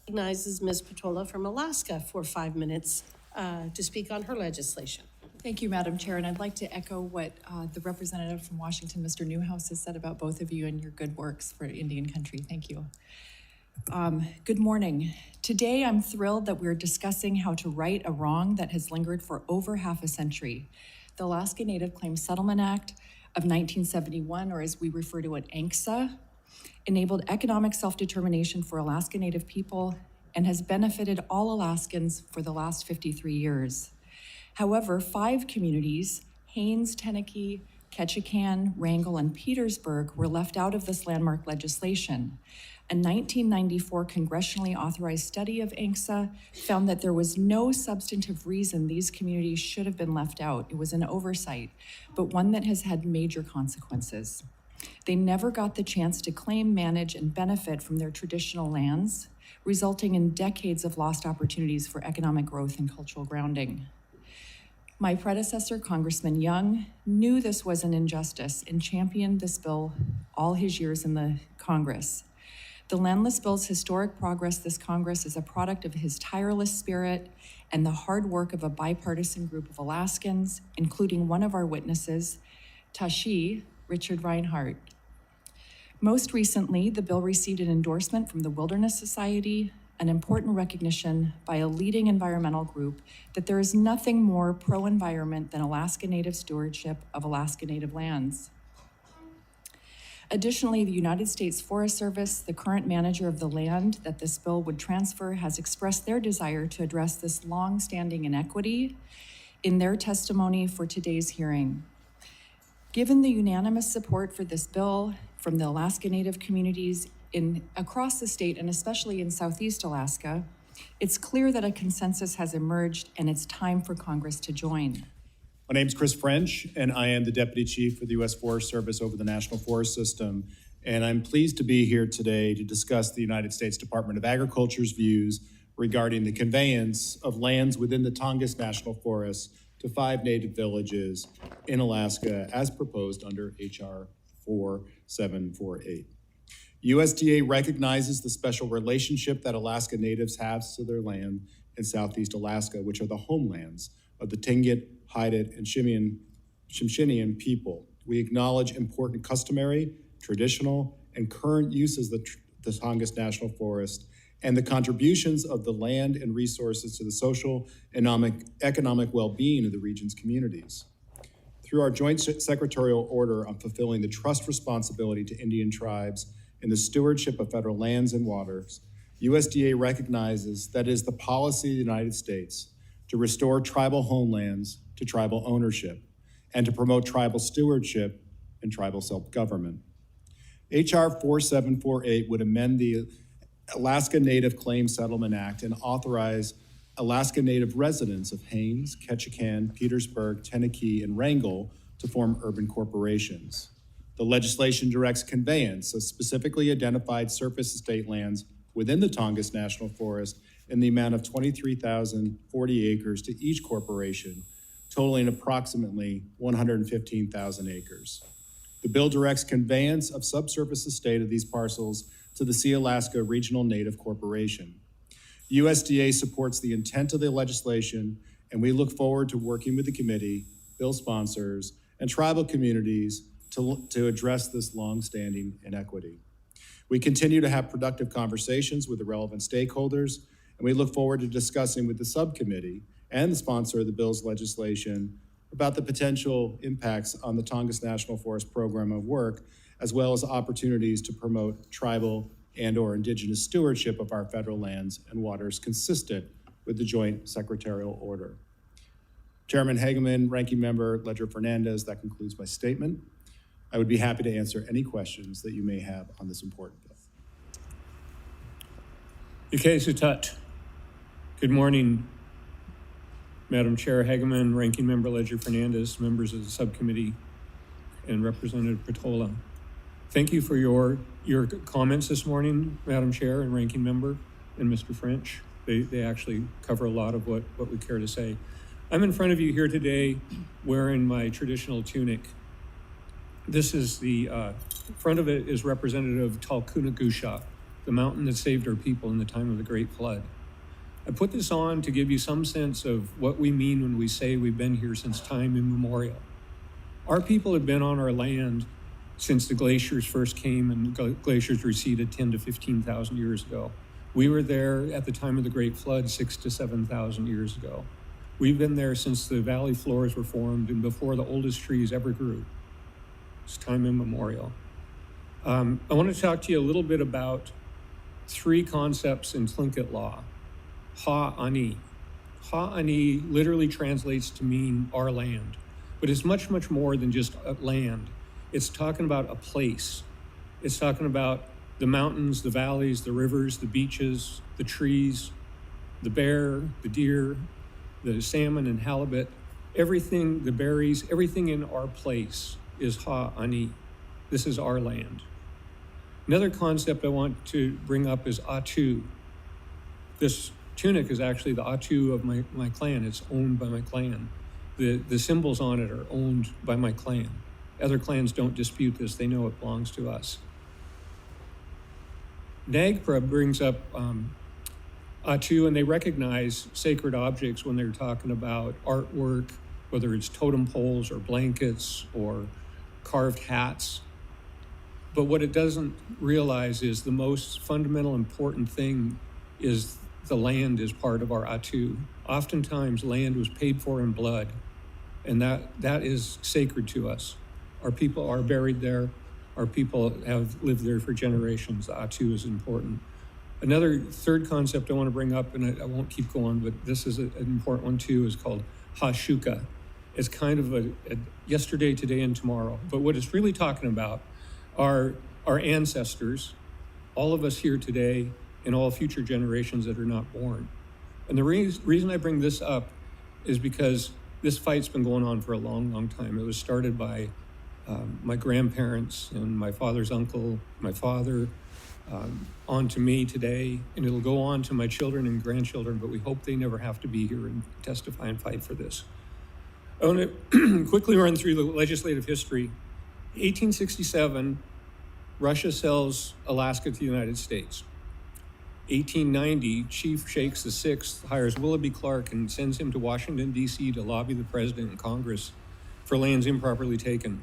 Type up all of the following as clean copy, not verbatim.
Recognizes Ms. Patola from Alaska for 5 minutes to speak on her legislation. Thank you, Madam Chair, and I'd like to echo what the representative from Washington, Mr. Newhouse, has said about both of you and your good works for Indian country. Thank you. Good morning. Today, I'm thrilled that we're discussing how to right a wrong that has lingered for over half a century. The Alaska Native Claims Settlement Act of 1971, or as we refer to it, ANCSA, enabled economic self-determination for Alaska Native people and has benefited all Alaskans for the last 53 years. However, 5 communities, Haines, Tenakee, Ketchikan, Wrangell, and Petersburg, were left out of this landmark legislation. A 1994 congressionally authorized study of ANCSA found that there was no substantive reason these communities should have been left out. It was an oversight, but one that has had major consequences. They never got the chance to claim, manage, and benefit from their traditional lands, resulting in decades of lost opportunities for economic growth and cultural grounding. My predecessor, Congressman Young, knew this was an injustice and championed this bill all his years in the Congress. The Landless Bill's historic progress this Congress is a product of his tireless spirit and the hard work of a bipartisan group of Alaskans, including one of our witnesses, Tashi, Richard Reinhardt. Most recently, the bill received an endorsement from the Wilderness Society, an important recognition by a leading environmental group that there is nothing more pro-environment than Alaska Native stewardship of Alaska Native lands. Additionally, the United States Forest Service, the current manager of the land that this bill would transfer, has expressed their desire to address this long-standing inequity in their testimony for today's hearing. Given the unanimous support for this bill from the Alaska Native communities across the state and especially in Southeast Alaska, it's clear that a consensus has emerged and it's time for Congress to join. My name is Chris French, and I am the Deputy Chief for the U.S. Forest Service over the National Forest System. And I'm pleased to be here today to discuss the United States Department of Agriculture's views regarding the conveyance of lands within the Tongass National Forest to 5 Native villages in Alaska as proposed under H.R. 4748. USDA recognizes the special relationship that Alaska Natives have to their land in Southeast Alaska, which are the homelands of the Tlingit, Haidit, and Tsimshian people. We acknowledge important customary, traditional, and current uses of the Tongass National Forest and the contributions of the land and resources to the social and economic well-being of the region's communities. Through our joint secretarial order on fulfilling the trust responsibility to Indian tribes in the stewardship of federal lands and waters, USDA recognizes that it is the policy of the United States to restore tribal homelands to tribal ownership and to promote tribal stewardship and tribal self-government. H.R. 4748 would amend the Alaska Native Claims Settlement Act and authorize Alaska Native residents of Haines, Ketchikan, Petersburg, Tenakee, and Wrangell to form urban corporations. The legislation directs conveyance of specifically identified surface estate lands within the Tongass National Forest in the amount of 23,040 acres to each corporation, totaling approximately 115,000 acres. The bill directs conveyance of subsurface estate of these parcels to the Sea Alaska Regional Native Corporation. USDA supports the intent of the legislation, and we look forward to working with the committee, bill sponsors, and tribal communities to address this long-standing inequity. We continue to have productive conversations with the relevant stakeholders, and we look forward to discussing with the subcommittee and the sponsor of the bill's legislation about the potential impacts on the Tongass National Forest program of work, as well as opportunities to promote tribal and/or indigenous stewardship of our federal lands and waters consistent with the joint secretarial order. Chairman Hageman, Ranking Member Ledger-Fernandez, that concludes my statement. I would be happy to answer any questions that you may have on this important bill. Ikesutut. Good morning, Madam Chair Hageman, Ranking Member Ledger-Fernandez, members of the subcommittee, and Representative Patola. Thank you for your comments this morning, Madam Chair and Ranking Member and Mr. French. They actually cover a lot of what we care to say. I'm in front of you here today wearing my traditional tunic. This is the front of it is representative of Talkunagusha, the mountain that saved our people in the time of the Great Flood. I put this on to give you some sense of what we mean when we say we've been here since time immemorial. Our people have been on our land since the glaciers first came and glaciers receded 10 to 15,000 years ago. We were there at the time of the Great Flood 6,000 to 7,000 years ago. We've been there since the valley floors were formed and before the oldest trees ever grew. It's time immemorial. I want to talk to you a little bit about three concepts in Tlingit law. Ha'ani. Ha'ani literally translates to mean our land, but it's much, much more than just a land. It's talking about a place. It's talking about the mountains, the valleys, the rivers, the beaches, the trees, the bear, the deer, the salmon and halibut, everything, the berries, everything in our place is Ha'ani. This is our land. Another concept I want to bring up is Atu. This tunic is actually the Atu of my clan. It's owned by my clan. The symbols on it are owned by my clan. Other clans don't dispute this. They know it belongs to us. NAGPRA brings up Atu, and they recognize sacred objects when they're talking about artwork, whether it's totem poles or blankets or carved hats. But what it doesn't realize is the most fundamental important thing is the land is part of our Atu. Oftentimes, land was paid for in blood, and that is sacred to us. Our people are buried there. Our people have lived there for generations. The Atu is important. Another third concept I want to bring up, and I won't keep going, but this is an important one too, is called Hashuka. It's kind of a yesterday, today, and tomorrow. But what it's really talking about are our ancestors, all of us here today, and all future generations that are not born. And the reason I bring this up is because this fight's been going on for a long, long time. It was started by my grandparents and my father's uncle, my father, on to me today, and it'll go on to my children and grandchildren, but we hope they never have to be here and testify and fight for this. I want to quickly run through the legislative history. 1867, Russia sells Alaska to the United States. 1890, Chief Shakes VI hires Willoughby Clark and sends him to Washington, D.C. to lobby the president and Congress for lands improperly taken.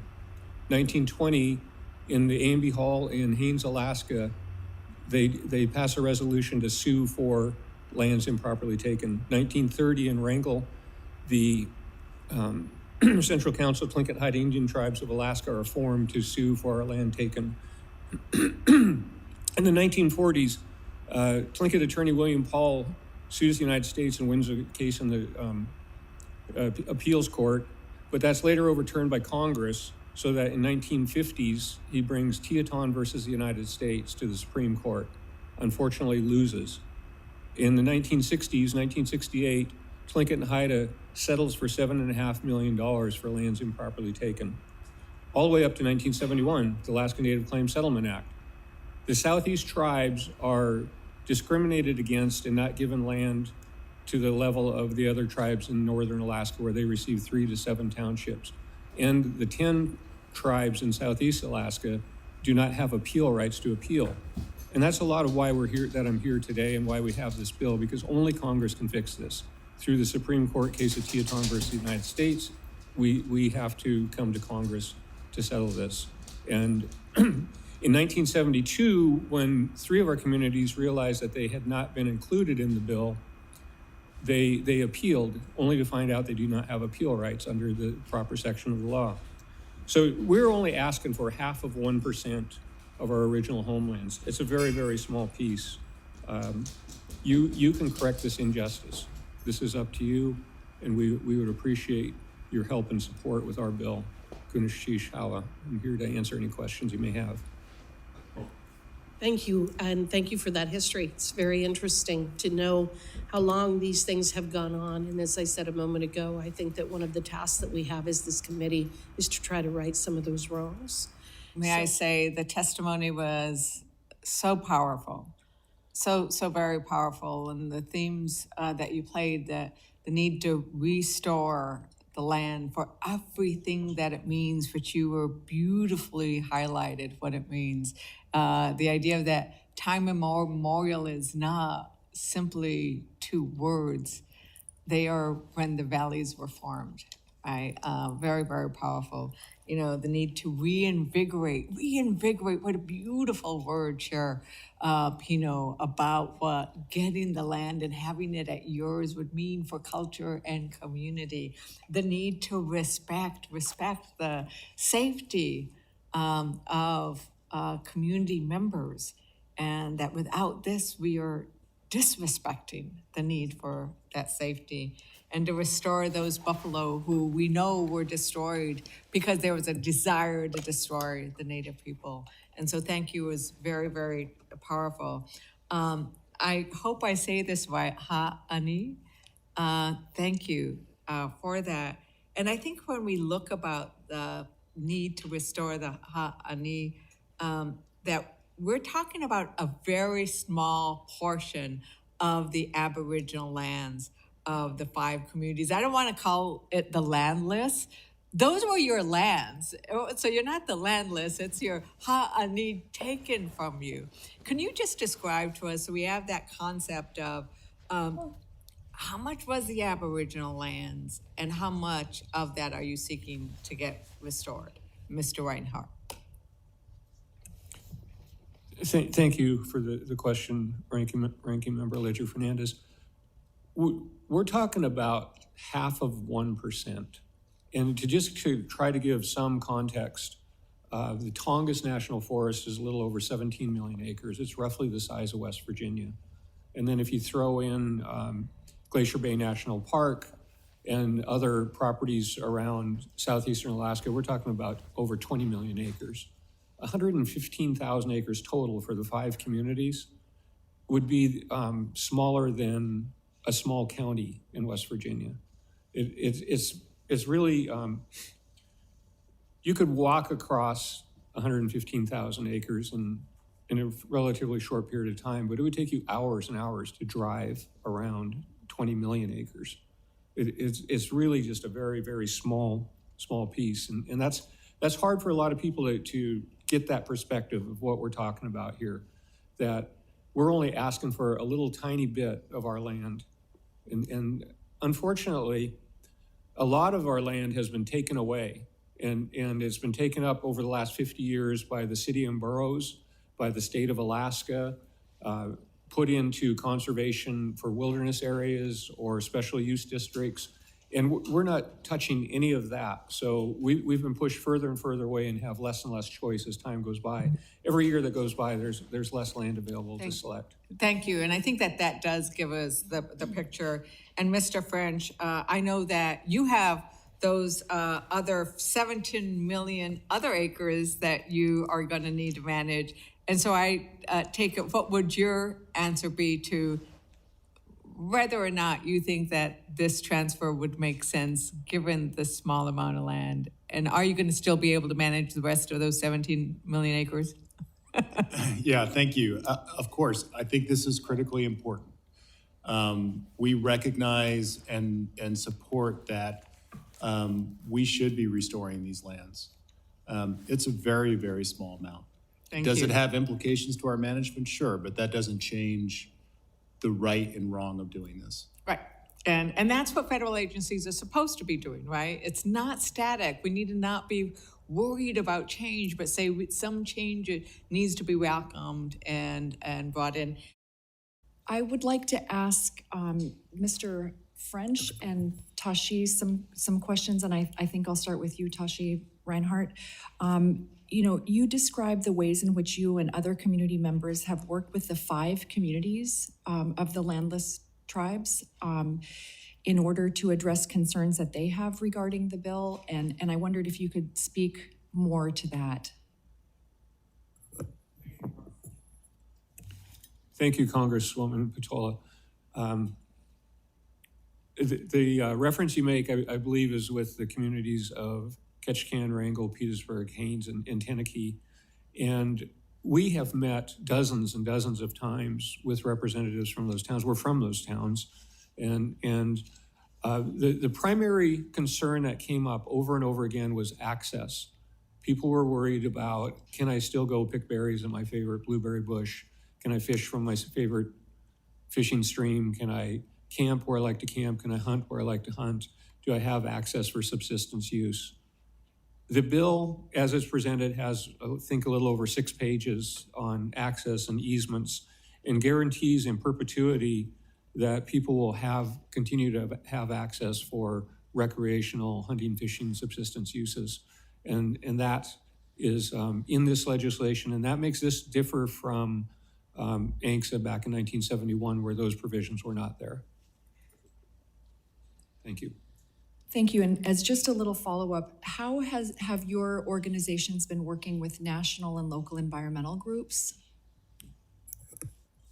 1920, in the Amby Hall in Haines, Alaska, they pass a resolution to sue for lands improperly taken. 1930, in Wrangell, the Central Council of Tlingit Haida Indian Tribes of Alaska are formed to sue for our land taken. In the 1940s, Tlingit attorney William Paul sues the United States and wins a case in the appeals court, but that's later overturned by Congress, so that in 1950s, he brings Teton versus the United States to the Supreme Court, unfortunately loses. In the 1960s, 1968, Tlingit and Haida settles for $7.5 million for lands improperly taken. All the way up to 1971, the Alaska Native Claims Settlement Act. The Southeast tribes are discriminated against and not given land to the level of the other tribes in northern Alaska, where they receive 3 to 7 townships. And the 10 tribes in Southeast Alaska do not have appeal rights to appeal. And that's a lot of why we're here, that I'm here today, and why we have this bill, because only Congress can fix this. Through the Supreme Court case of Teton versus the United States, we have to come to Congress to settle this. And in 1972, when 3 of our communities realized that they had not been included in the bill, they appealed, only to find out they do not have appeal rights under the proper section of the law. So we're only asking for 0.5% of our original homelands. It's a very, very small piece. You can correct this injustice. This is up to you, and we would appreciate your help and support with our bill. Kunishish Hawa. I'm here to answer any questions you may have. Thank you, and thank you for that history. It's very interesting to know how long these things have gone on. And as I said a moment ago, I think that one of the tasks that we have as this committee is to try to right some of those wrongs. May I say the testimony was so powerful, so very powerful, and the themes that you played, the need to restore the land for everything that it means, which you were beautifully highlighted what it means. The idea that time immemorial is not simply two words. They are when the valleys were formed, right? Very, very powerful. You know, the need to reinvigorate, what a beautiful word, Chair Pino, about what getting the land and having it at yours would mean for culture and community. The need to respect the safety of community members, and that without this, we are disrespecting the need for that safety, and to restore those buffalo who we know were destroyed because there was a desire to destroy the Native people. And so thank you is very, very powerful. I hope I say this right, Ha'ani. Thank you for that. And I think when we look about the need to restore the Ha'ani, that we're talking about a very small portion of the Aboriginal lands of the 5 communities. I don't want to call it the landless. Those were your lands. So you're not the landless, it's your Ha'ani taken from you. Can you just describe to us, so we have that concept of how much was the Aboriginal lands and how much of that are you seeking to get restored, Mr. Reinhardt? Thank you for the question, Ranking Member Ledger Fernandez. We're talking about half of 1%. And to try to give some context, the Tongass National Forest is a little over 17 million acres. It's roughly the size of West Virginia. And then if you throw in Glacier Bay National Park and other properties around southeastern Alaska, we're talking about over 20 million acres. 115,000 acres total for the 5 communities would be smaller than a small county in West Virginia. It's really, you could walk across 115,000 acres in a relatively short period of time, but it would take you hours and hours to drive around 20 million acres. It's really just a very, very small piece. And that's hard for a lot of people to get that perspective of what we're talking about here, that we're only asking for a little tiny bit of our land. And unfortunately, a lot of our land has been taken away, and it's been taken up over the last 50 years by the city and boroughs, by the state of Alaska, put into conservation for wilderness areas or special use districts. And we're not touching any of that. So we've been pushed further and further away and have less and less choice as time goes by. Every year that goes by, there's less land available to select. Thank you. And I think that does give us the picture. And Mr. French, I know that you have those other 17 million other acres that you are going to need to manage. And so I take it, what would your answer be to whether or not you think that this transfer would make sense given the small amount of land? And are you going to still be able to manage the rest of those 17 million acres? Yeah, thank you. Of course, I think this is critically important. We recognize and support that we should be restoring these lands. It's a very, very small amount. Does it have implications to our management? Sure, but that doesn't change the right and wrong of doing this. Right. And that's what federal agencies are supposed to be doing, right? It's not static. We need to not be worried about change, but say some change needs to be welcomed and brought in. I would like to ask Mr. French and Tashi some questions, and I think I'll start with you, Tashi Reinhardt. You described the ways in which you and other community members have worked with the 5 communities of the landless tribes in order to address concerns that they have regarding the bill, and I wondered if you could speak more to that. Thank you, Congresswoman Patola. The reference you make, I believe, is with the communities of Ketchikan, Wrangell, Petersburg, Haines, and Tenakee. And we have met dozens and dozens of times with representatives from those towns. We're from those towns. And the primary concern that came up over and over again was access. People were worried about, can I still go pick berries in my favorite blueberry bush? Can I fish from my favorite fishing stream? Can I camp where I like to camp? Can I hunt where I like to hunt? Do I have access for subsistence use? The bill, as it's presented, has, I think, a little over 6 pages on access and easements, and guarantees in perpetuity that people will continue to have access for recreational hunting, fishing, subsistence uses. And that is in this legislation, and that makes this differ from ANCSA back in 1971, where those provisions were not there. Thank you. Thank you. And as just a little follow-up, how have your organizations been working with national and local environmental groups?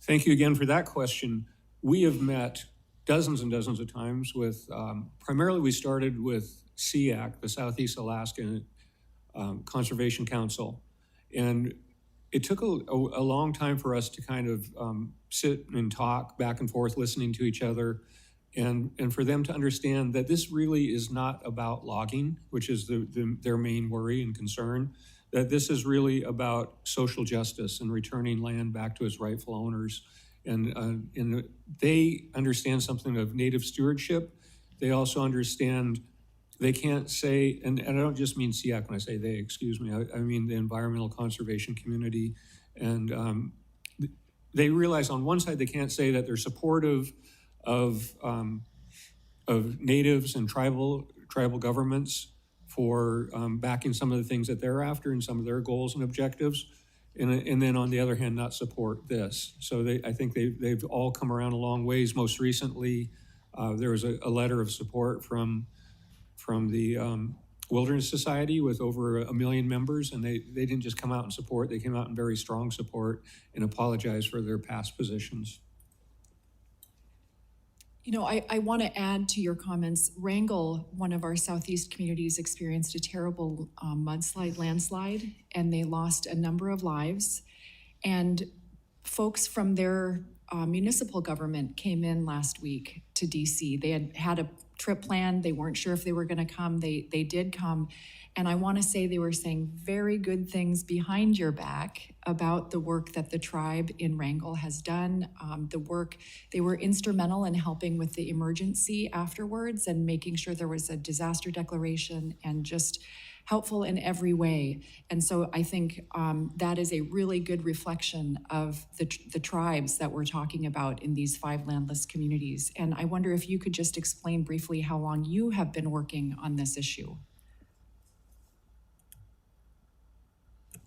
Thank you again for that question. We have met dozens and dozens of times with, primarily we started with SEAC, the Southeast Alaska Conservation Council. And it took a long time for us to kind of sit and talk back and forth, listening to each other, and for them to understand that this really is not about logging, which is their main worry and concern, that this is really about social justice and returning land back to its rightful owners. And they understand something of native stewardship. They also understand they can't say, and I don't just mean SEAC when I say they, excuse me, I mean the environmental conservation community. And they realize on one side they can't say that they're supportive of natives and tribal governments for backing some of the things that they're after and some of their goals and objectives, and then on the other hand not support this. So I think they've all come around a long ways. Most recently, there was a letter of support from the Wilderness Society with over 1 million members, and they didn't just come out in support, they came out in very strong support and apologized for their past positions. You know, I want to add to your comments. Wrangell, one of our southeast communities, experienced a terrible landslide, and they lost a number of lives. And folks from their municipal government came in last week to DC. They had a trip planned. They weren't sure if they were going to come. They did come. And I want to say they were saying very good things behind your back about the work that the tribe in Wrangell has done. They were instrumental in helping with the emergency afterwards and making sure there was a disaster declaration and just helpful in every way. And so I think that is a really good reflection of the tribes that we're talking about in these 5 landless communities. And I wonder if you could just explain briefly how long you have been working on this issue.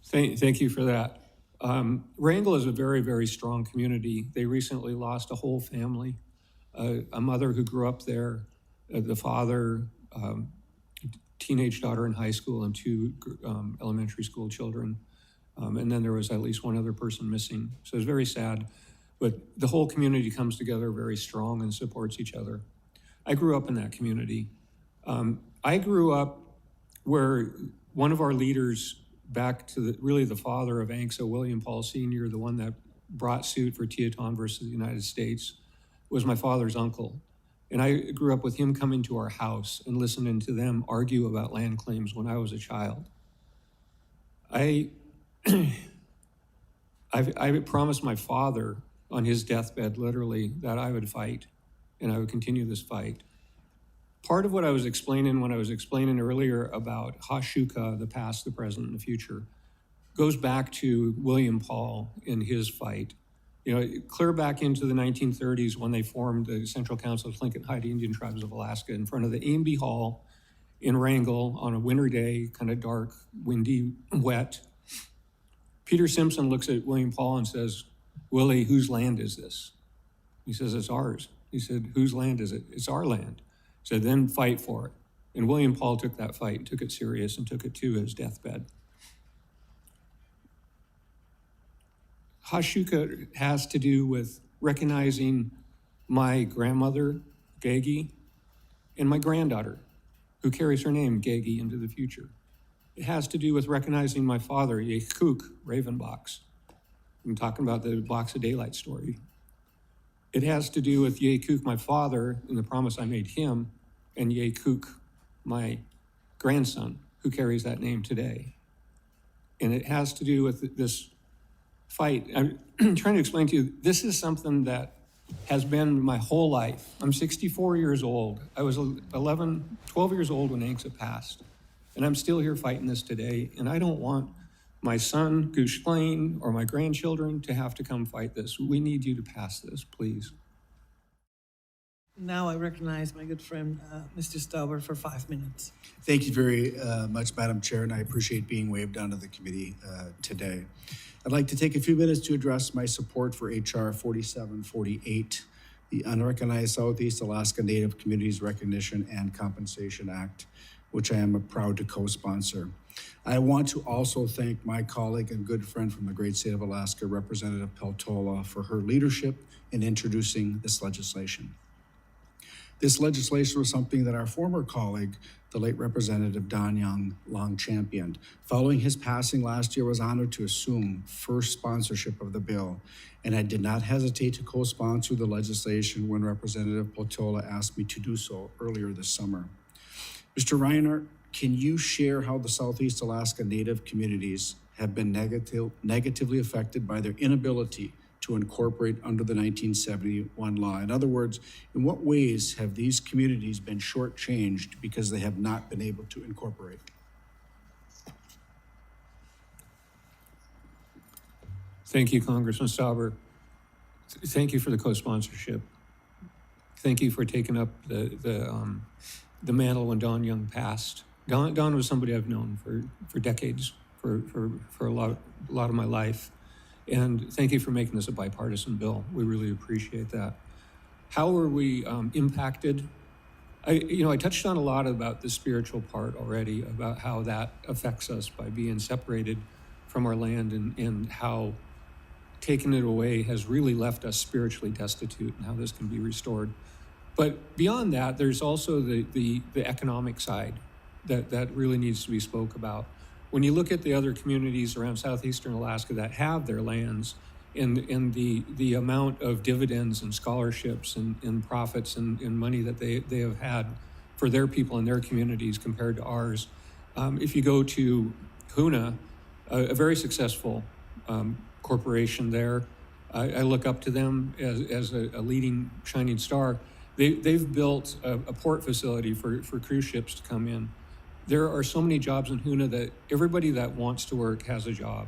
Thank you for that. Wrangell is a very, very strong community. They recently lost a whole family, a mother who grew up there, the father, teenage daughter in high school, and 2 elementary school children. And then there was at least 1 other person missing. So it's very sad. But the whole community comes together very strong and supports each other. I grew up in that community. I grew up where one of our leaders, back to really the father of ANCSA, William Paul Sr., the one that brought suit for Teton versus the United States, was my father's uncle. And I grew up with him coming to our house and listening to them argue about land claims when I was a child. I promised my father on his deathbed, literally, that I would fight and I would continue this fight. Part of what I was explaining when I was explaining earlier about Hashuka, the past, the present, and the future, goes back to William Paul in his fight. You know, clear back into the 1930s when they formed the Central Council of Tlingit Indian Tribes of Alaska in front of the Amby Hall in Wrangell on a winter day, kind of dark, windy, wet. Peter Simpson looks at William Paul and says, "Willie, whose land is this?" He says, "It's ours." He said, "Whose land is it?" "It's our land." He said, "Then fight for it." And William Paul took that fight, took it serious, and took it to his deathbed. Hashuka has to do with recognizing my grandmother, Gagi, and my granddaughter, who carries her name, Gagi, into the future. It has to do with recognizing my father, Yekuk Ravenbox. I'm talking about the Box of Daylight story. It has to do with Yekuk, my father, and the promise I made him, and Yekuk, my grandson, who carries that name today. And it has to do with this fight. I'm trying to explain to you, this is something that has been my whole life. I'm 64 years old. I was 12 years old when ANCSA passed. And I'm still here fighting this today. And I don't want my son, Gush Blaine, or my grandchildren to have to come fight this. We need you to pass this, please. Now I recognize my good friend, Mr. Stauber, for 5 minutes. Thank you very much, Madam Chair, and I appreciate being waved onto the committee today. I'd like to take a few minutes to address my support for H.R. 4748, the Unrecognized Southeast Alaska Native Communities Recognition and Compensation Act, which I am proud to co-sponsor. I want to also thank my colleague and good friend from the great state of Alaska, Representative Peltola, for her leadership in introducing this legislation. This legislation was something that our former colleague, the late Representative Don Young, long championed. Following his passing last year, I was honored to assume first sponsorship of the bill, and I did not hesitate to co-sponsor the legislation when Representative Peltola asked me to do so earlier this summer. Mr. Reinhardt, can you share how the Southeast Alaska Native communities have been negatively affected by their inability to incorporate under the 1971 law? In other words, in what ways have these communities been shortchanged because they have not been able to incorporate? Thank you, Congressman Stauber. Thank you for the co-sponsorship. Thank you for taking up the mantle when Don Young passed. Don was somebody I've known for decades, for a lot of my life. And thank you for making this a bipartisan bill. We really appreciate that. How are we impacted? I touched on a lot about the spiritual part already, about how that affects us by being separated from our land, and how taking it away has really left us spiritually destitute, and how this can be restored. But beyond that, there's also the economic side that really needs to be spoke about. When you look at the other communities around southeastern Alaska that have their lands, and the amount of dividends and scholarships and profits and money that they have had for their people and their communities compared to ours. If you go to Hoonah, a very successful corporation there, I look up to them as a leading shining star. They've built a port facility for cruise ships to come in. There are so many jobs in Hoonah that everybody that wants to work has a job,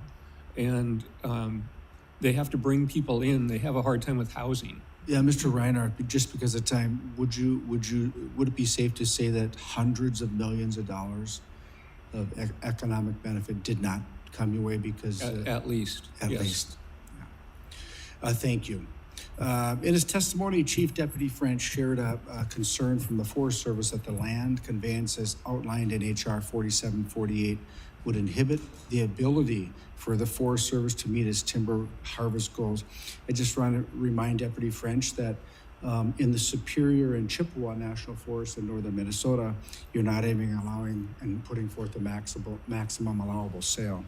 and they have to bring people in. They have a hard time with housing. Yeah, Mr. Reinhardt, just because of time, would it be safe to say that hundreds of millions of dollars of economic benefit did not come your way because At least. At yes. least. Yeah. Thank you. In his testimony, Chief Deputy French shared a concern from the Forest Service that the land conveyances outlined in H.R. 4748 would inhibit the ability for the Forest Service to meet its timber harvest goals. I just want to remind Deputy French that in the Superior and Chippewa National Forest in northern Minnesota, you're not even allowing and putting forth the maximum allowable sale.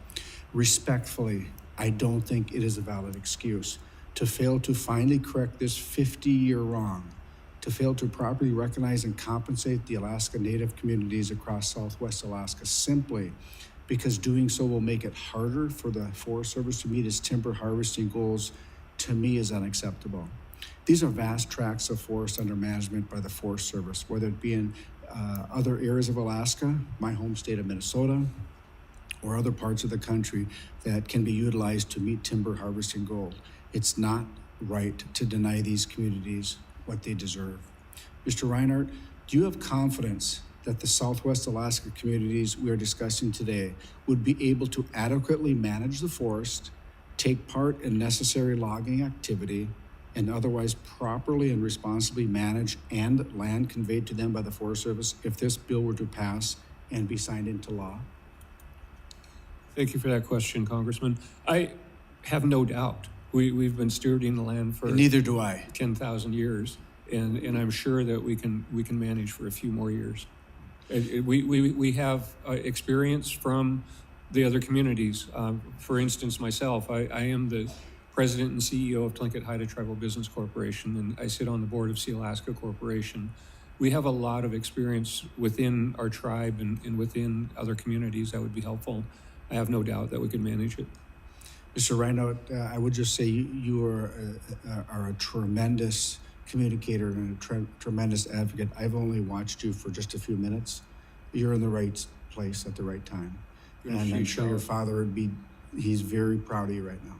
Respectfully, I don't think it is a valid excuse to fail to finally correct this 50-year wrong, to fail to properly recognize and compensate the Alaska Native communities across Southwest Alaska simply because doing so will make it harder for the Forest Service to meet its timber harvesting goals, to me is unacceptable. These are vast tracts of forest under management by the Forest Service, whether it be in other areas of Alaska, my home state of Minnesota, or other parts of the country that can be utilized to meet timber harvesting goals. It's not right to deny these communities what they deserve. Mr. Reinhardt, do you have confidence that the Southwest Alaska communities we are discussing today would be able to adequately manage the forest, take part in necessary logging activity, and otherwise properly and responsibly manage and land conveyed to them by the Forest Service if this bill were to pass and be signed into law? Thank you for that question, Congressman. I have no doubt. We've been stewarding the land for Neither do I. 10,000 years, and I'm sure that we can manage for a few more years. We have experience from the other communities. For instance, myself, I am the president and CEO of Tlingit Haida Tribal Business Corporation, and I sit on the board of Sea Alaska Corporation. We have a lot of experience within our tribe and within other communities that would be helpful. I have no doubt that we could manage it. Mr. Reinhardt, I would just say you are a tremendous communicator and a tremendous advocate. I've only watched you for just a few minutes. You're in the right place at the right time. And I'm sure your father he's very proud of you right now.